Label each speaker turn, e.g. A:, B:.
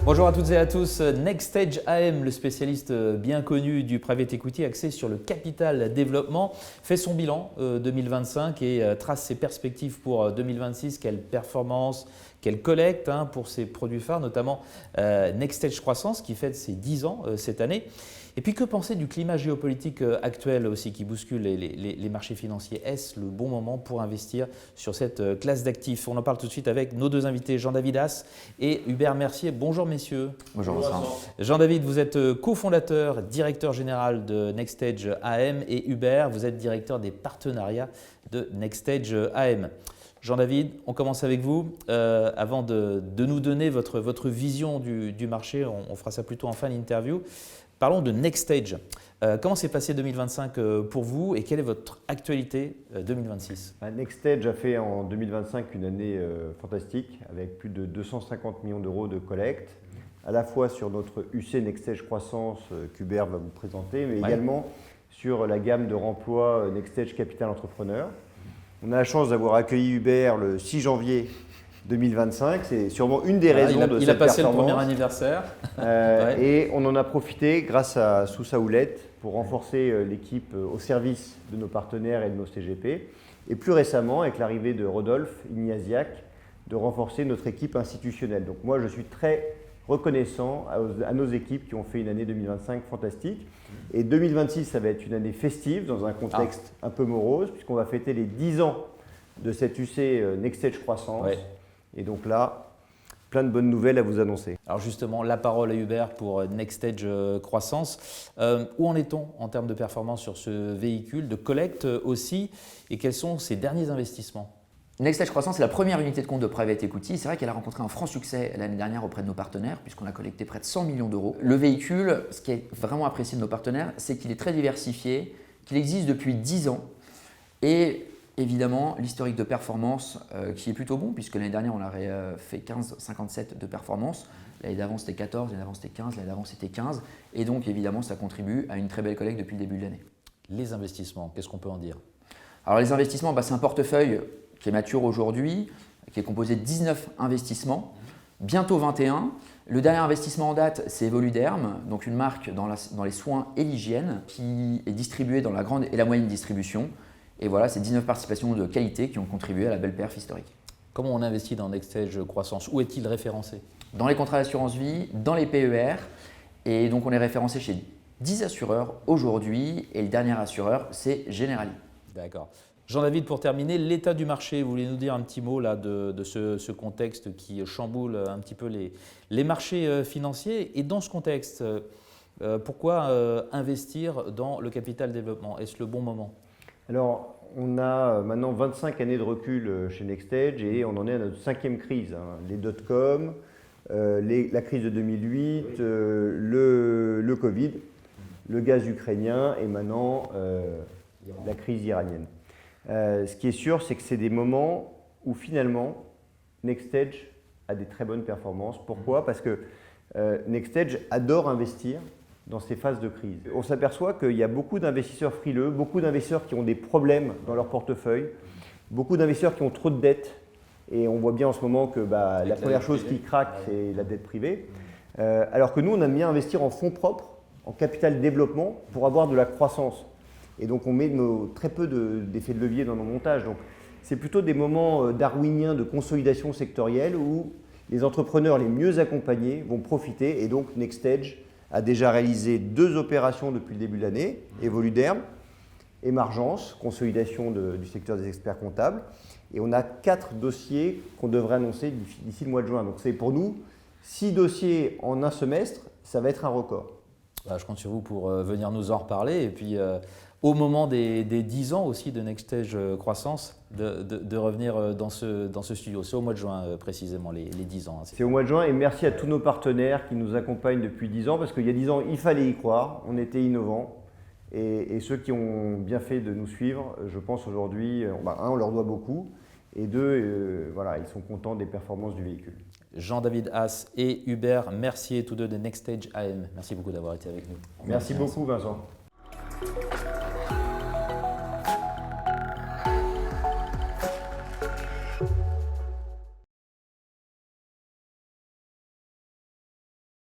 A: Bonjour à toutes et à tous, NextStage AM, le spécialiste bien connu du private equity axé sur le capital développement, fait son bilan 2025 et trace ses perspectives pour 2026. Quelle performance, quelle collecte pour ses produits phares, notamment NextStage Croissance qui fête ses 10 ans cette année. Et puis que penser du climat géopolitique actuel aussi qui bouscule les marchés financiers? Est-ce le bon moment pour investir sur cette classe d'actifs? On en parle tout de suite avec nos deux invités, Jean-David Haas et Hubert Mercier. Bonjour messieurs.
B: Bonjour Vincent.
A: Jean-David, vous êtes cofondateur, directeur général de NextStage AM et Hubert, vous êtes directeur des partenariats de NextStage AM. Jean-David, on commence avec vous. Avant de nous donner votre vision du marché, on fera ça plutôt en fin d'interview. Parlons de NextStage. Comment s'est passé 2025 pour vous et quelle est votre actualité 2026?
B: NextStage a fait en 2025 une année fantastique avec plus de 250 millions d'euros de collecte, à la fois sur notre UC NextStage Croissance qu'Hubert va vous présenter, mais également sur la gamme de remploi NextStage Capital Entrepreneur. On a la chance d'avoir accueilli Hubert le 6 janvier 2025, c'est sûrement une des raisons de cette performance.
A: Il a passé le premier anniversaire.
B: Et on en a profité grâce à sous sa houlette pour renforcer l'équipe au service de nos partenaires et de nos CGP. Et plus récemment, avec l'arrivée de Rodolphe Ignasiak, de renforcer notre équipe institutionnelle. Donc moi, je suis très reconnaissant à nos équipes qui ont fait une année 2025 fantastique. Et 2026, ça va être une année festive dans un contexte un peu morose, puisqu'on va fêter les 10 ans de cette UC NextStage Croissance. Ouais. Et donc là, plein de bonnes nouvelles à vous annoncer.
A: Alors justement, la parole à Hubert pour NextStage Croissance. Où en est-on en termes de performance sur ce véhicule, de collecte aussi, et quels sont ses derniers investissements?
C: NextStage Croissance est la première unité de compte de private equity. C'est vrai qu'elle a rencontré un franc succès l'année dernière auprès de nos partenaires, puisqu'on a collecté près de 100 millions d'euros. Le véhicule, ce qui est vraiment apprécié de nos partenaires, c'est qu'il est très diversifié, qu'il existe depuis 10 ans et évidemment, l'historique de performance qui est plutôt bon, puisque l'année dernière, on avait fait 15,57 de performance. L'année d'avant, c'était 14, l'année d'avant, c'était 15, l'année d'avant, c'était 15. Et donc, évidemment, ça contribue à une très belle collecte depuis le début de l'année.
A: Les investissements, qu'est-ce qu'on peut en dire?
C: Alors, les investissements, c'est un portefeuille qui est mature aujourd'hui, qui est composé de 19 investissements, bientôt 21. Le dernier investissement en date, c'est Evoluderm, donc une marque dans les soins et l'hygiène, qui est distribuée dans la grande et la moyenne distribution. Et voilà, c'est 19 participations de qualité qui ont contribué à la belle perf historique.
A: Comment on investit dans NextStage Croissance? Où est-il référencé?
C: Dans les contrats d'assurance vie, dans les PER. Et donc, on est référencé chez 10 assureurs aujourd'hui. Et le dernier assureur, c'est Generali.
A: D'accord. Jean-David, pour terminer, l'état du marché, vous voulez nous dire un petit mot là, de ce contexte qui chamboule un petit peu les marchés financiers? Et dans ce contexte, pourquoi investir dans le capital développement? Est-ce le bon moment?
B: Alors, on a maintenant 25 années de recul chez NextStage et on en est à notre 5e crise. Les dot-com, la crise de 2008, le Covid, le gaz ukrainien et maintenant la crise iranienne. Ce qui est sûr, c'est que c'est des moments où finalement NextStage a des très bonnes performances. Pourquoi? Parce que NextStage adore investir dans ces phases de crise. On s'aperçoit qu'il y a beaucoup d'investisseurs frileux, beaucoup d'investisseurs qui ont des problèmes dans leur portefeuille, beaucoup d'investisseurs qui ont trop de dettes. Et on voit bien en ce moment que la première chose qui craque, c'est la dette privée. Alors que nous, on aime bien investir en fonds propres, en capital développement, pour avoir de la croissance. Et donc, on met très peu d'effets de levier dans nos montages. Donc, c'est plutôt des moments darwiniens de consolidation sectorielle où les entrepreneurs les mieux accompagnés vont profiter. Et donc, NextStage a déjà réalisé 2 opérations depuis le début de l'année, Evoluderm, Emergence, consolidation du secteur des experts comptables. Et on a 4 dossiers qu'on devrait annoncer d'ici le mois de juin. Donc c'est pour nous, 6 dossiers en un semestre, ça va être un record.
A: Je compte sur vous pour venir nous en reparler. Et puis, au moment des 10 ans aussi de NextStage Croissance, de revenir dans ce studio. C'est au mois de juin précisément, les 10 ans.
B: C'est au mois de juin et merci à tous nos partenaires qui nous accompagnent depuis 10 ans parce qu'il y a 10 ans, il fallait y croire, on était innovants. Et ceux qui ont bien fait de nous suivre, je pense aujourd'hui, on leur doit beaucoup. Et 2, ils sont contents des performances du véhicule.
A: Jean-David Haas et Hubert Mercier, tous deux de NextStage AM. Merci beaucoup d'avoir été avec nous.
B: Merci beaucoup Vincent.